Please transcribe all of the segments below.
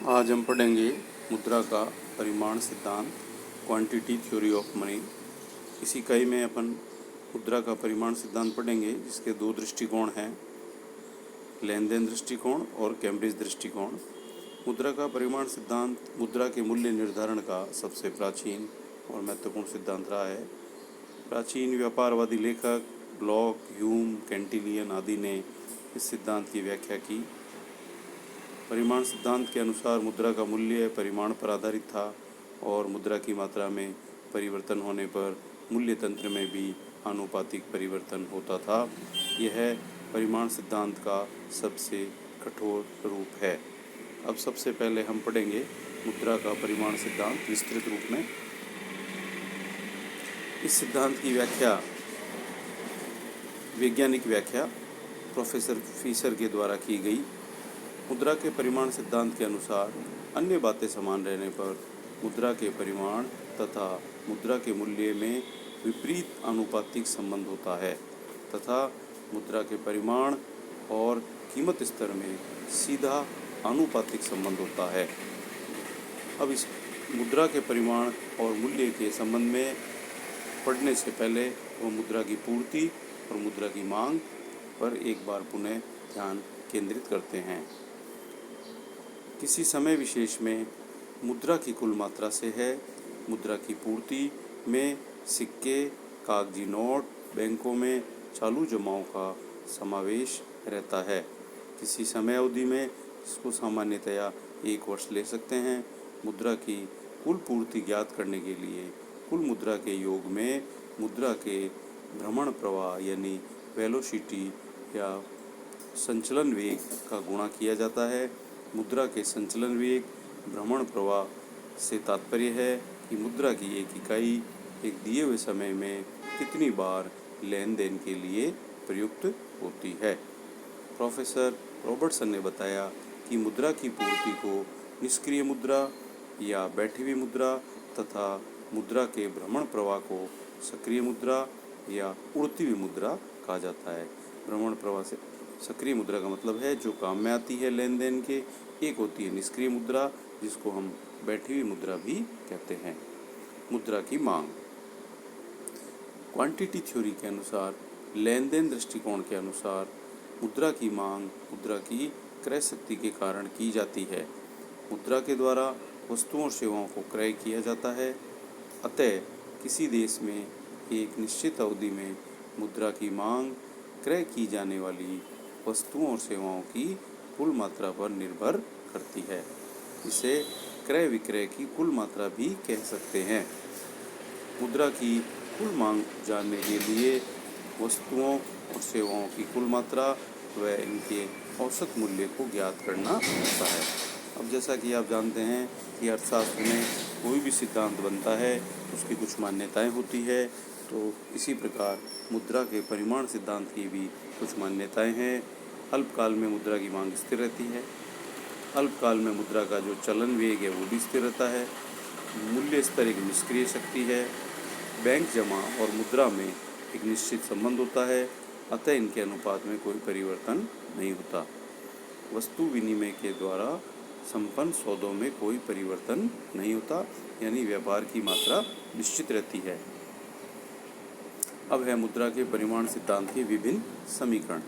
आज हम पढ़ेंगे मुद्रा का परिमाण सिद्धांत, क्वांटिटी थ्योरी ऑफ मनी। इस इकाई में अपन मुद्रा का परिमाण सिद्धांत पढ़ेंगे, जिसके दो दृष्टिकोण हैं, लेन देन दृष्टिकोण और कैम्ब्रिज दृष्टिकोण। मुद्रा का परिमाण सिद्धांत मुद्रा के मूल्य निर्धारण का सबसे प्राचीन और महत्वपूर्ण सिद्धांत रहा है। प्राचीन व्यापारवादी लेखक लॉक, ह्यूम, कैंटिलियन आदि ने इस सिद्धांत की व्याख्या की। परिमाण सिद्धांत के अनुसार मुद्रा का मूल्य परिमाण पर आधारित था और मुद्रा की मात्रा में परिवर्तन होने पर मूल्य तंत्र में भी आनुपातिक परिवर्तन होता था। यह परिमाण सिद्धांत का सबसे कठोर रूप है। अब सबसे पहले हम पढ़ेंगे मुद्रा का परिमाण सिद्धांत विस्तृत रूप में। इस सिद्धांत की व्याख्या, वैज्ञानिक व्याख्या प्रोफेसर फिशर के द्वारा की गई। मुद्रा के परिमाण सिद्धांत के अनुसार अन्य बातें समान रहने पर मुद्रा के परिमाण तथा मुद्रा के मूल्य में विपरीत आनुपातिक संबंध होता है तथा मुद्रा के परिमाण और कीमत स्तर में सीधा आनुपातिक संबंध होता है। अब इस मुद्रा के परिमाण और मूल्य के संबंध में पढ़ने से पहले वह मुद्रा की पूर्ति और मुद्रा की मांग पर एक बार पुनः ध्यान केंद्रित करते हैं। किसी समय विशेष में मुद्रा की कुल मात्रा से है मुद्रा की पूर्ति में सिक्के, कागजी नोट, बैंकों में चालू जमाओं का समावेश रहता है। किसी समय अवधि में, इसको सामान्यतया 1 वर्ष ले सकते हैं, मुद्रा की कुल पूर्ति ज्ञात करने के लिए कुल मुद्रा के योग में मुद्रा के भ्रमण प्रवाह यानी वेलोसिटी या संचलन वेग का गुणा किया जाता है। मुद्रा के संचलन वेग भ्रमण प्रवाह से तात्पर्य है कि मुद्रा की एक इकाई एक दिए हुए समय में कितनी बार लेन देन के लिए प्रयुक्त होती है। प्रोफेसर रॉबर्टसन ने बताया कि मुद्रा की पूर्ति को निष्क्रिय मुद्रा या बैठी हुई मुद्रा तथा मुद्रा के भ्रमण प्रवाह को सक्रिय मुद्रा या उड़ती हुई मुद्रा कहा जाता है। भ्रमण प्रवाह से सक्रिय मुद्रा का मतलब है जो काम में आती है लेन देन के। एक होती है निष्क्रिय मुद्रा, जिसको हम बैठी हुई मुद्रा भी कहते हैं। मुद्रा की मांग, क्वांटिटी थ्योरी के अनुसार, लेन देन दृष्टिकोण के अनुसार मुद्रा की मांग मुद्रा की क्रय शक्ति के कारण की जाती है। मुद्रा के द्वारा वस्तुओं और सेवाओं को क्रय किया जाता है। अतः किसी देश में एक निश्चित अवधि में मुद्रा की मांग क्रय की जाने वाली वस्तुओं और सेवाओं की कुल मात्रा पर निर्भर करती है। इसे क्रय विक्रय की कुल मात्रा भी कह सकते हैं। मुद्रा की कुल मांग जानने के लिए वस्तुओं और सेवाओं की कुल मात्रा व इनके औसत मूल्य को ज्ञात करना होता है। अब जैसा कि आप जानते हैं कि अर्थशास्त्र में कोई भी सिद्धांत बनता है उसकी कुछ मान्यताएं होती है, तो इसी प्रकार मुद्रा के परिमाण सिद्धांत की भी कुछ मान्यताएं हैं। अल्पकाल में मुद्रा की मांग स्थिर रहती है। अल्पकाल में मुद्रा का जो चलन वेग है वो भी स्थिर रहता है। मूल्य स्तर एक निष्क्रिय शक्ति है। बैंक जमा और मुद्रा में एक निश्चित संबंध होता है, अतः इनके अनुपात में कोई परिवर्तन नहीं होता। वस्तु विनिमय के द्वारा संपन्न सौदों में कोई परिवर्तन नहीं होता, यानी व्यापार की मात्रा निश्चित रहती है। अब है मुद्रा के परिमाण सिद्धांत के विभिन्न समीकरण।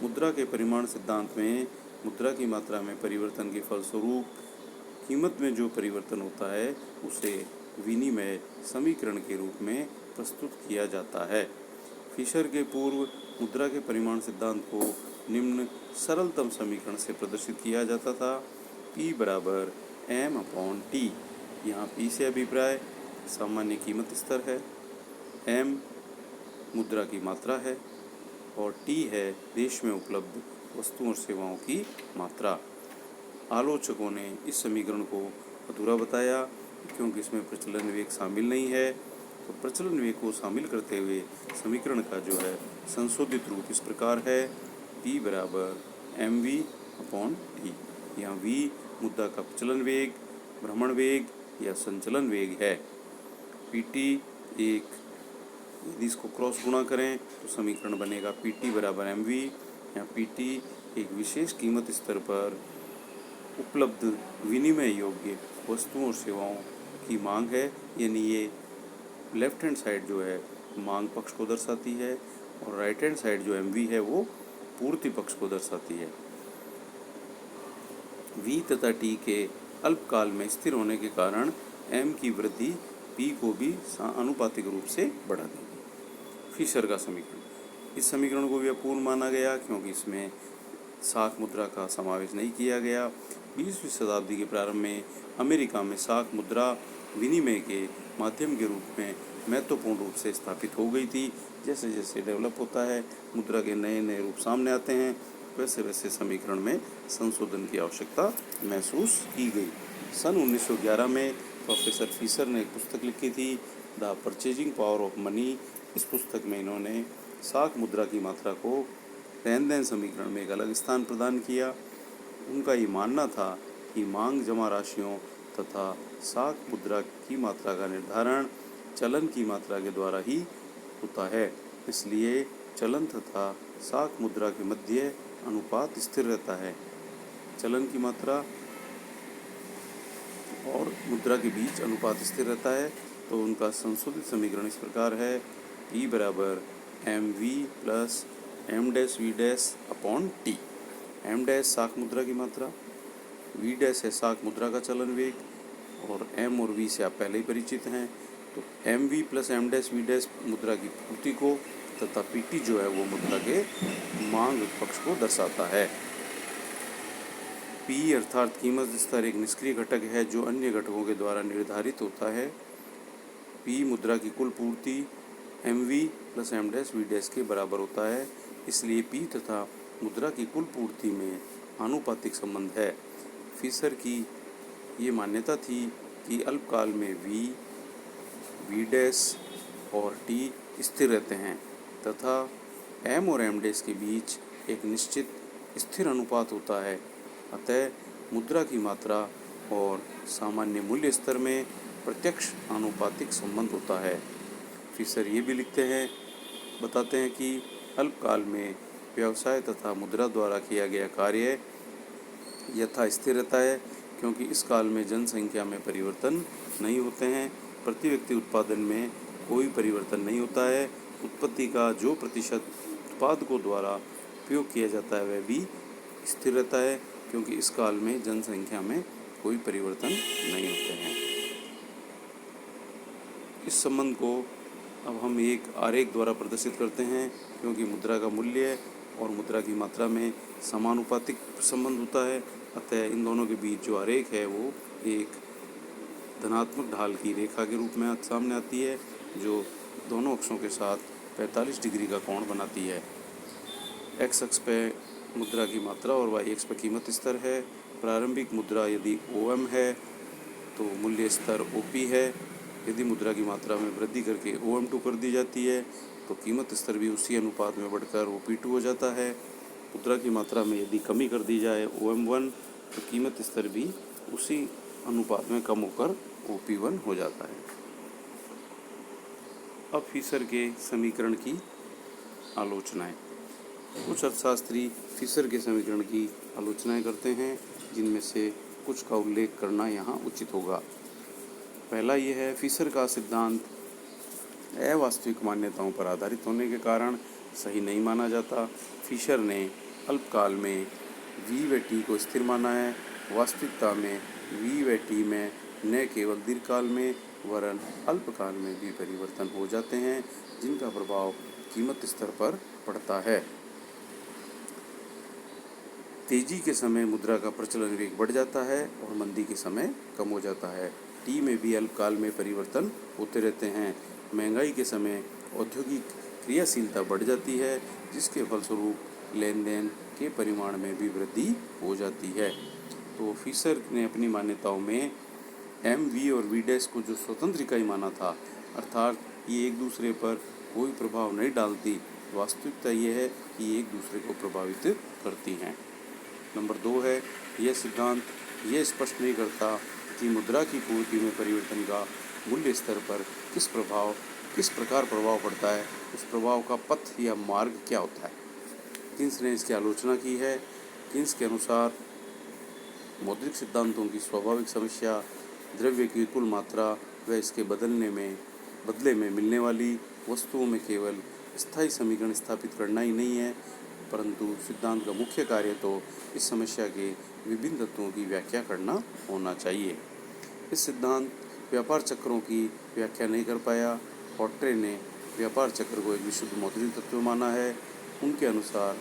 मुद्रा के परिमाण सिद्धांत में मुद्रा की मात्रा में परिवर्तन के फलस्वरूप कीमत में जो परिवर्तन होता है उसे विनिमय समीकरण के रूप में प्रस्तुत किया जाता है। फिशर के पूर्व मुद्रा के परिमाण सिद्धांत को निम्न सरलतम समीकरण से प्रदर्शित किया जाता था। P बराबर M/T। यहाँ P से अभिप्राय सामान्य कीमत स्तर है, M मुद्रा की मात्रा है और T है देश में उपलब्ध वस्तुओं और सेवाओं की मात्रा। आलोचकों ने इस समीकरण को अधूरा बताया क्योंकि इसमें प्रचलन वेग शामिल नहीं है। तो प्रचलन वेग को शामिल करते हुए समीकरण का जो है संशोधित रूप इस प्रकार है, P बराबर mv/t। यहाँ v मुद्रा का प्रचलन वेग, भ्रमण वेग या संचलन वेग है। pt एक, यदि इसको क्रॉस गुणा करें तो समीकरण बनेगा pt बराबर mv। यहाँ pt एक विशेष कीमत स्तर पर उपलब्ध विनिमय योग्य वस्तुओं और सेवाओं की मांग है, यानी ये लेफ्ट हैंड साइड जो है मांग पक्ष को दर्शाती है और राइट हैंड साइड जो एम वी है वो पूर्ति पक्ष को दर्शाती है। वी तथा टी के अल्पकाल में स्थिर होने के कारण एम की वृद्धि पी को भी अनुपातिक रूप से बढ़ा देगी। फिशर का समीकरण, इस समीकरण को भी अपूर्ण माना गया क्योंकि इसमें साख मुद्रा का समावेश नहीं किया गया। 20वीं शताब्दी के प्रारंभ में अमेरिका में साख मुद्रा विनिमय के माध्यम के रूप में महत्वपूर्ण रूप से स्थापित हो गई थी। जैसे जैसे डेवलप होता है, मुद्रा के नए नए रूप सामने आते हैं, वैसे वैसे समीकरण में संशोधन की आवश्यकता महसूस की गई। सन 1911 में प्रोफेसर फिशर ने एक पुस्तक लिखी थी, the purchasing power of money. इस पुस्तक में इन्होंने साख मुद्रा की मात्रा को लेन देन समीकरण में एक अलग स्थान प्रदान किया। उनका ये मानना था कि मांग जमा राशियों तथा साख मुद्रा की मात्रा का निर्धारण चलन की मात्रा के द्वारा ही होता है, इसलिए चलन तथा साख मुद्रा के मध्य अनुपात स्थिर रहता है। चलन की मात्रा और मुद्रा के बीच अनुपात स्थिर रहता है, तो उनका संशोधित समीकरण इस प्रकार है, P बराबर M V plus M dash V dash upon T. M dash साख मुद्रा की मात्रा, वी डैश है साख मुद्रा का चलन वेग और एम और वी से आप पहले ही परिचित हैं, तो M V plus M dash V dash मुद्रा की पूर्ति को तथा पी टी जो है वो मुद्रा के मांग पक्ष को दर्शाता है। पी अर्थात कीमत स्तर एक निष्क्रिय घटक है जो अन्य घटकों के द्वारा निर्धारित होता है। पी मुद्रा की कुल पूर्ति M V plus M dash V dash के बराबर होता है, इसलिए पी तथा मुद्रा की कुल पूर्ति में आनुपातिक संबंध है। फिशर की ये मान्यता थी कि अल्पकाल में वी डैश और टी स्थिर रहते हैं तथा एम और एम डैश के बीच एक निश्चित स्थिर अनुपात होता है। अतः मुद्रा की मात्रा और सामान्य मूल्य स्तर में प्रत्यक्ष आनुपातिक संबंध होता है। फिशर ये भी बताते हैं कि अल्पकाल में व्यवसाय तथा मुद्रा द्वारा किया गया कार्य यथा स्थिर रहता है क्योंकि इस काल में जनसंख्या में परिवर्तन नहीं होते हैं, प्रति व्यक्ति उत्पादन में कोई परिवर्तन नहीं होता है, उत्पत्ति का जो प्रतिशत उत्पादकों द्वारा उपयोग किया जाता है वह भी स्थिर रहता है क्योंकि इस काल में जनसंख्या में कोई परिवर्तन नहीं होते हैं। इस संबंध को अब हम एक आरेख द्वारा प्रदर्शित करते हैं क्योंकि मुद्रा का मूल्य और मुद्रा की मात्रा में समानुपातिक संबंध होता है, अतः इन दोनों के बीच जो आरेख है वो एक धनात्मक ढाल की रेखा के रूप में सामने आती है जो दोनों अक्षों के साथ 45 डिग्री का कोण बनाती है। एक्स अक्ष पे मुद्रा की मात्रा और वाई अक्ष पे कीमत स्तर है। प्रारंभिक मुद्रा यदि OM है तो मूल्य स्तर OP है। यदि मुद्रा की मात्रा में वृद्धि करके OM2 कर दी जाती है तो कीमत स्तर भी उसी अनुपात में बढ़कर OP2 हो जाता है। मुद्रा की मात्रा में यदि कमी कर दी जाए OM1 तो कीमत स्तर भी उसी अनुपात में कम होकर OP1 हो जाता है। अब फिशर के समीकरण की आलोचनाएं। कुछ अर्थशास्त्री फिशर के समीकरण की आलोचनाएं करते हैं जिनमें से कुछ का उल्लेख करना यहाँ उचित होगा। पहला ये है, फिशर का सिद्धांत अवास्तविक मान्यताओं पर आधारित होने के कारण सही नहीं माना जाता। फिशर ने अल्पकाल में वी व टी को स्थिर माना है, वास्तविकता में वी व टी में न केवल दीर्घकाल में वरन अल्पकाल में भी परिवर्तन हो जाते हैं जिनका प्रभाव कीमत स्तर पर पड़ता है। तेजी के समय मुद्रा का प्रचलन वेग बढ़ जाता है और मंदी के समय कम हो जाता है। टी में भी अल्पकाल में परिवर्तन होते रहते हैं। महंगाई के समय औद्योगिक क्रियाशीलता बढ़ जाती है जिसके फलस्वरूप लेन देन के परिमाण में भी वृद्धि हो जाती है। तो फिशर ने अपनी मान्यताओं में एम वी और वी डैश को जो स्वतंत्र इकाई माना था, अर्थात ये एक दूसरे पर कोई प्रभाव नहीं डालती, वास्तविकता ये है कि ये एक दूसरे को प्रभावित करती हैं। नंबर 2 है, यह सिद्धांत ये स्पष्ट नहीं करता कि मुद्रा की पूर्ति में परिवर्तन का मूल्य स्तर पर किस प्रकार प्रभाव पड़ता है, उस प्रभाव का पथ या मार्ग क्या होता है। किन्स ने इसकी आलोचना की है। किन्स के अनुसार मौद्रिक सिद्धांतों की स्वाभाविक समस्या द्रव्य की कुल मात्रा व इसके बदले में मिलने वाली वस्तुओं में केवल स्थायी समीकरण स्थापित करना ही नहीं है, परंतु सिद्धांत का मुख्य कार्य तो इस समस्या के विभिन्न तत्वों की व्याख्या करना होना चाहिए। इस सिद्धांत व्यापार चक्रों की व्याख्या नहीं कर पाया। पॉट्रे ने व्यापार चक्र को एक विशुद्ध मौद्रिक तत्व माना है। उनके अनुसार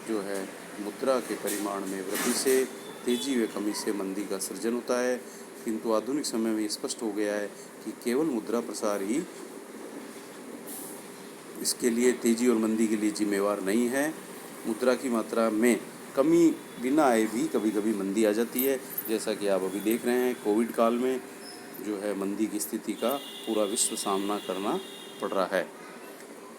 जो है मुद्रा के परिमाण में वृद्धि से, तेजी व कमी से मंदी का सृजन होता है, किंतु आधुनिक समय में स्पष्ट हो गया है कि केवल मुद्रा प्रसार ही इसके लिए तेजी और मंदी के लिए जिम्मेवार नहीं है। मुद्रा की मात्रा में कमी बिना आए भी कभी कभी मंदी आ जाती है, जैसा कि आप अभी देख रहे हैं कोविड काल में जो है मंदी की स्थिति का पूरा विश्व सामना करना पड़ रहा है।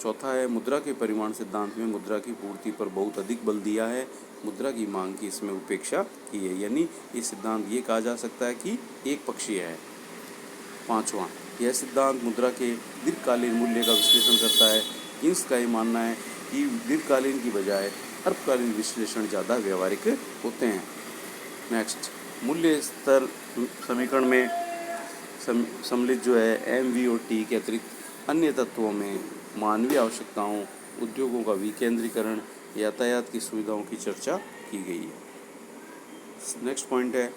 चौथा है मुद्रा के परिमाण सिद्धांत में मुद्रा की पूर्ति पर बहुत अधिक बल दिया है, मुद्रा की मांग की इसमें उपेक्षा की है, यानी ये सिद्धांत ये कहा जा सकता है कि एक पक्षीय है। पांचवा, यह सिद्धांत मुद्रा के दीर्घकालीन मूल्य का विश्लेषण करता है। किन्स का ये मानना है कि दीर्घकालीन की बजाय अल्पकालीन विश्लेषण ज़्यादा व्यावहारिक होते हैं। नेक्स्ट, मूल्य स्तर समीकरण में सम्मिलित जो है MV और T के अतिरिक्त अन्य तत्वों में मानवीय आवश्यकताओं, उद्योगों का विकेंद्रीकरण, यातायात की सुविधाओं की चर्चा की गई है। नेक्स्ट पॉइंट है,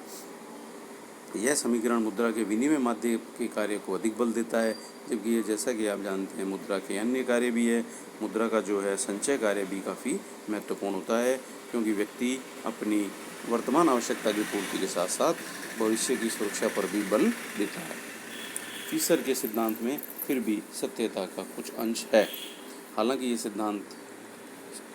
यह समीकरण मुद्रा के विनिमय माध्य के कार्य को अधिक बल देता है, जबकि ये जैसा कि आप जानते हैं मुद्रा के अन्य कार्य भी है। मुद्रा का जो है संचय कार्य भी काफ़ी महत्वपूर्ण होता है, क्योंकि व्यक्ति अपनी वर्तमान आवश्यकता की पूर्ति के साथ साथ भविष्य की सुरक्षा पर भी बल देता है। फीसर के सिद्धांत में फिर भी सत्यता का कुछ अंश है। हालांकि ये सिद्धांत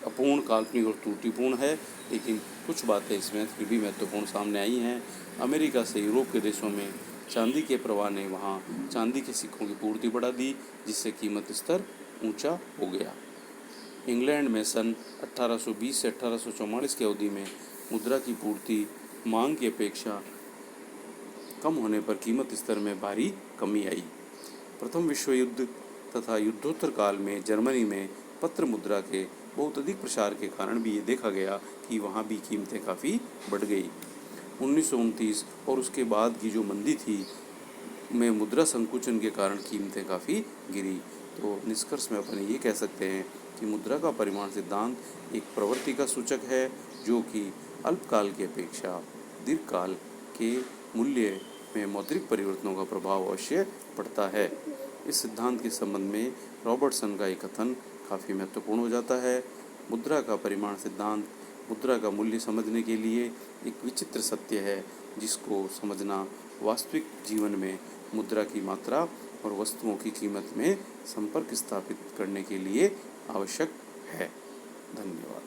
अपूर्ण, काल्पनिक और त्रुटिपूर्ण है, लेकिन कुछ बातें इसमें फिर भी महत्वपूर्ण सामने आई हैं। अमेरिका से यूरोप के देशों में चांदी के प्रवाह ने वहाँ चांदी के सिक्कों की पूर्ति बढ़ा दी, जिससे कीमत स्तर ऊंचा हो गया। इंग्लैंड में सन 1820 से 1844 की अवधि में मुद्रा की पूर्ति मांग की अपेक्षा कम होने पर कीमत स्तर में भारी कमी आई। प्रथम विश्व युद्ध तथा युद्धोत्तर काल में जर्मनी में पत्र मुद्रा के बहुत अधिक प्रसार के कारण भी ये देखा गया कि वहाँ भी कीमतें काफ़ी बढ़ गई। 1929 और उसके बाद की जो मंदी थी में मुद्रा संकुचन के कारण कीमतें काफ़ी गिरी। तो निष्कर्ष में अपन ये कह सकते हैं कि मुद्रा का परिमाण सिद्धांत एक प्रवृत्ति का सूचक है, जो कि अल्पकाल की अपेक्षा दीर्घकाल के मूल्य में मौद्रिक परिवर्तनों का प्रभाव अवश्य पड़ता है। इस सिद्धांत के संबंध में रॉबर्टसन का एक कथन काफ़ी महत्वपूर्ण हो जाता है। मुद्रा का परिमाण सिद्धांत मुद्रा का मूल्य समझने के लिए एक विचित्र सत्य है, जिसको समझना वास्तविक जीवन में मुद्रा की मात्रा और वस्तुओं की कीमत में संपर्क स्थापित करने के लिए आवश्यक है। धन्यवाद।